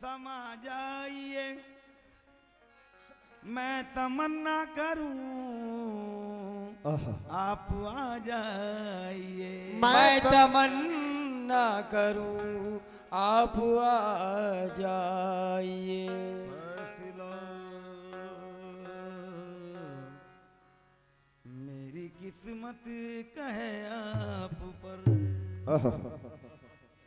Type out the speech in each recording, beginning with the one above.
समा जाइए, मैं तमन्ना करूं आप आ जाइए। मैं तमन्ना करूं आप आ जाइए। फैसला मेरी किस्मत कहे आप पर,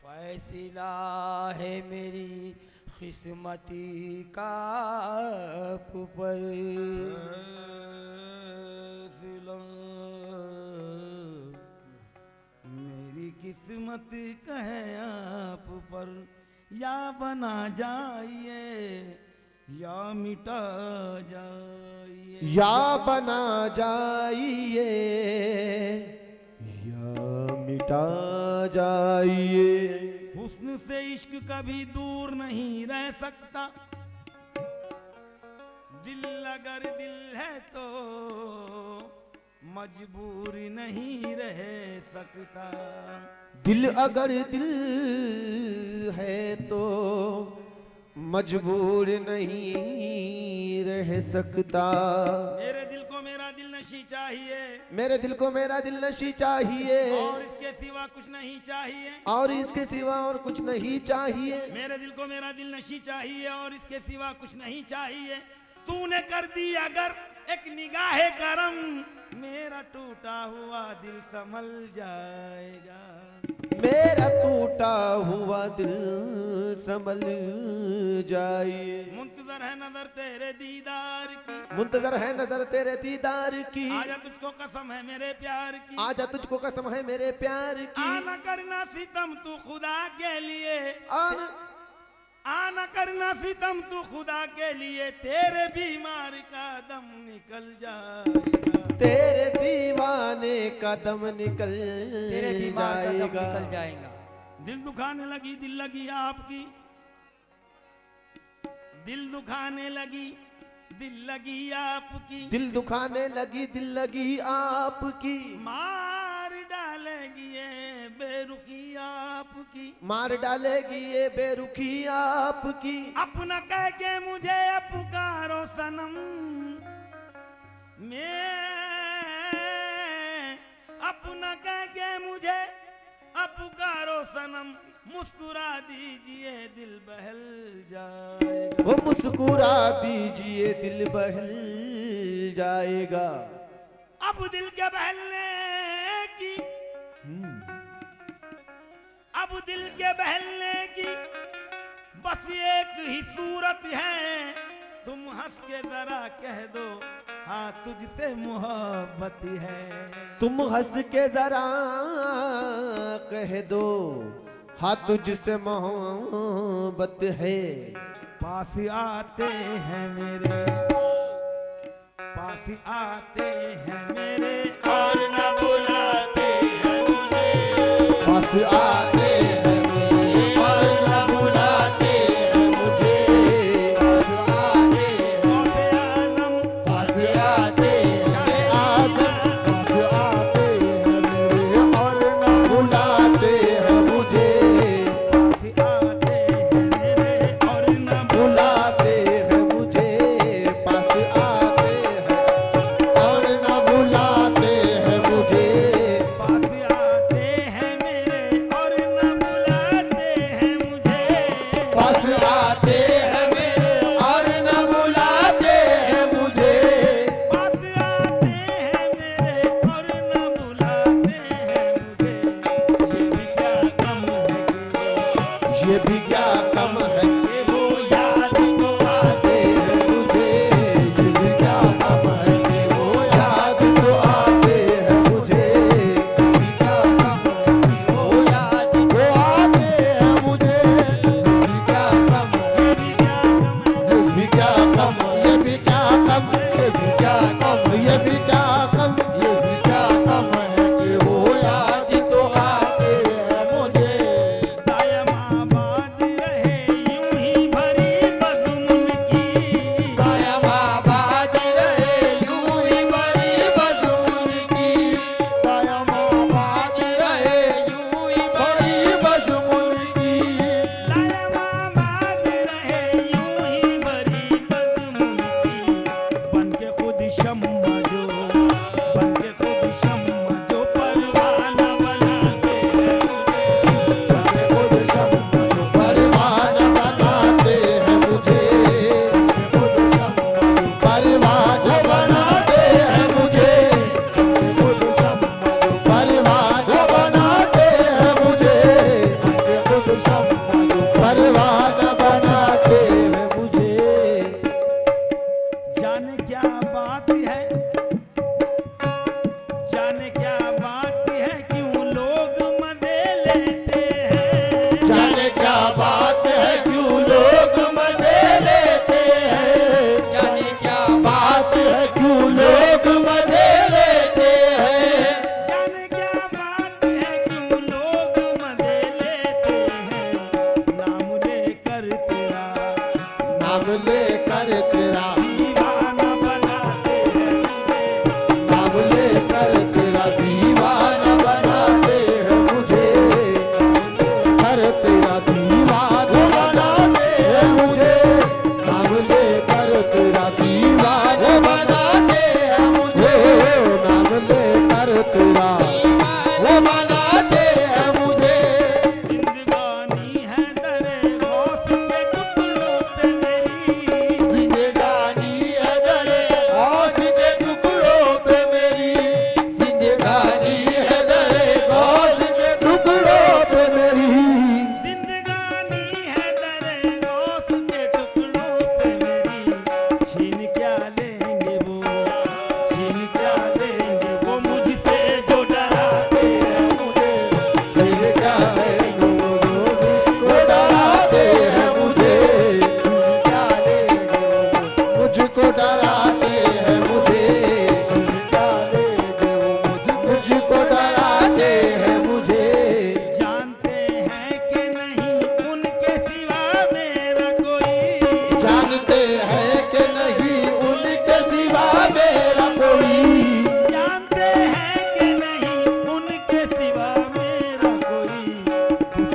फैसला है मेरी किस्मती का आप पर। फैसला मेरी किस्मत कहे आप पर, या बना जाइए या मिटा जाइए। या बना जाइए या मिटा जाइए। हुस्न से इश्क कभी दूर नहीं रह सकता, दिल अगर दिल है तो मजबूर नहीं रह सकता। दिल अगर दिल है तो मजबूर नहीं रह सकता। मेरे दिल को मेरा दिल नशी चाहिए, मेरे दिल को मेरा दिल नशी चाहिए, और इसके सिवा कुछ नहीं चाहिए। और इसके सिवा और कुछ नहीं चाहिए। मेरे दिल को मेरा दिल नशी चाहिए और इसके सिवा कुछ नहीं चाहिए। तूने कर दी अगर एक निगाहे करम, मेरा टूटा हुआ दिल संभल जाएगा। मेरा टूटा हुआ दिल संभल जाए। मुंतजर है नजर तेरे दीदार की, मुंतजर है नजर तेरे दीदार की। आजा तुझको कसम है मेरे प्यार की, आजा तुझको कसम है मेरे प्यार की। आना करना सितम तू खुदा के लिए, आना करना सितम तू खुदा के लिए, तेरे बीमार का दम निकल जाएगा। तेरे दीवाने का दम निकल तेरे बीमार का दम जाएगा। निकल जाएगा। दिल दुखाने लगी दिल लगी आपकी, दिल दुखाने लगी दिल लगी आपकी, दिल दुखाने लगी दिल लगी आपकी। मार डालेगी ये बेरुखी आपकी, मार डालेगी ये बेरुखी आपकी। अपना कह के मुझे पुकारो सनम, मैं अपना कह के मुझे पुकारो सनम, मुस्कुरा दीजिए दिल बहल जाएगा। वो मुस्कुरा दीजिए दिल बहल जाएगा। अब दिल के बहलने की, अब दिल के बहलने की बस एक ही सूरत है, तुम हंस के जरा कह दो हाँ तुझसे मोहब्बत है। तुम हंस के जरा कह दो हाँ तुझसे मोहब्बत है। पास आते हैं मेरे, पास आते हैं मेरे और न बुलाते हैं मुझे। पास आते हैं मेरे और न बुलाते हैं मुझे। पास आते हैं गौसे आलम पास आते शाहे आदम, पास आते हैं मेरे और न बुलाते हैं मुझे। पास आते हैं मेरे और न बुलाते हैं मुझे। पास आते हैं और न बुलाते हैं मुझे। पास आते हैं मेरे और न बुलाते हैं मुझे। पास आते हैं मेरे और न बुलाते हैं मुझे। पास आते हैं मेरे और न बुलाते हैं मुझे। ये भी क्या कम है कि ये भी क्या कम है ये वो याद तो आते हैं मुझे। ये भी क्या कम है कि वो याद तो आते हैं मुझे। क्या कम है कि वो याद वो आते हैं मुझे। क्या कम है। ये भी क्या कम है। ये भी क्या कम, ये भी क्या कम, ये भी क्या कम, ये भी क्या कम, ये भी क्या कम है कि वो याद तो आते हैं मुझे। दायम आबाद रहे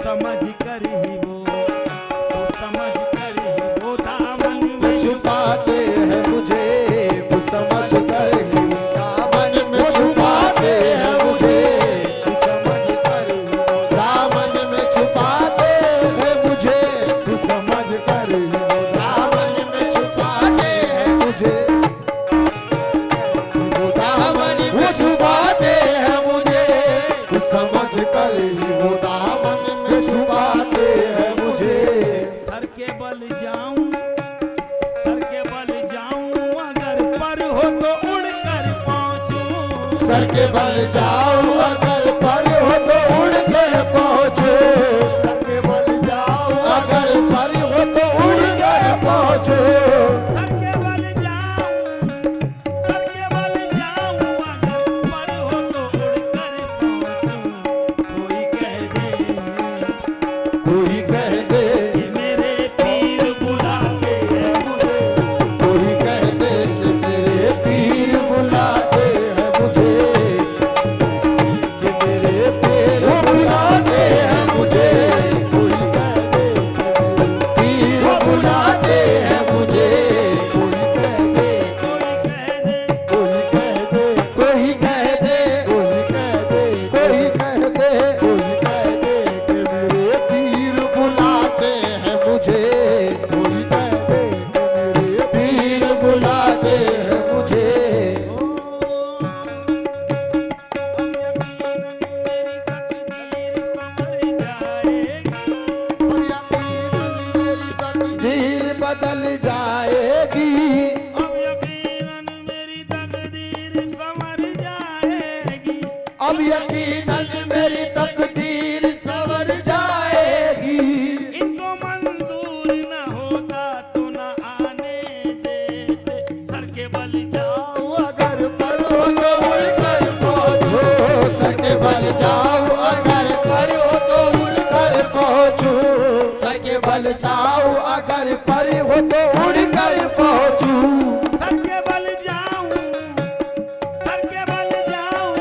समझ कर ही वो, तो समझ कर ही वो दामन में छुपाते हैं मुझे, वो समझ कर ही दामन में छुपाते हैं मुझे, वो समझ कर ही दामन में छुपाते हैं मुझे, वो समझ कर ही दामन में छुपाते हैं मुझे, वो दामन में छुपाते हैं मुझे, वो समझ कर ही वो दामन में छुपाते हैं मुझे। सर के बल जाऊं, सर के बल जाऊं, अगर पर हो तो उड़ कर पहुंचूं। सर के बल जाओ अगर पर हो तो उड़ कर पहुंचो, सर के बल जाओ अगर पर हो तो उड़ कर पहुंचो, सर के बल जाऊं, सर के बल जाऊं, अगर पर हो तो उड़ कर पहुंचूं। कोई कह दे कोई कह दे कि मेरे पीर बुलाते हैं मुझे, कोई कह दे कि मेरे पीर बुलाते हैं मुझे, कि मेरे पीर बुलाते हैं मुझे, कोई कह दे कि पीर बुलाते हैं मुझे, कोई कह दे कोई कह दे कोई कह दे कोई कह दे कोई कह दे कि मेरे पीर बुलाते हैं मुझे, कोई कह दे कि मेरे पीर बुलाते हैं मुझे। अब यकीनन मेरी तकदीर संवर जाएगी। अब यकीनन मेरी तकदीर संवर जाएगी। इनको मंजूर न होता तो न आने देते, सर के बल जाओ अगर पर हो तो उड़ कर पहुंचो, सर के बल जाओ अगर पर हो तो उड़ कर पहुंचो, सर के बल जाओ अगर पर हो तो उड़ कर पहुंचो, सर के बल जाऊं, सर के बल जाऊं,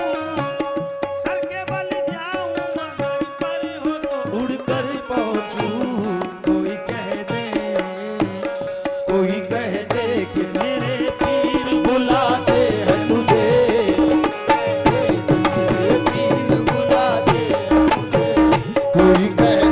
सर के बल जाऊं, अगर पर हो तो उड़ कर पहुंचूं। कोई कह दे कि मेरे पीर बुलाते हैं तुझे, मेरे पीर बुलाते हैं मुझे, कोई कह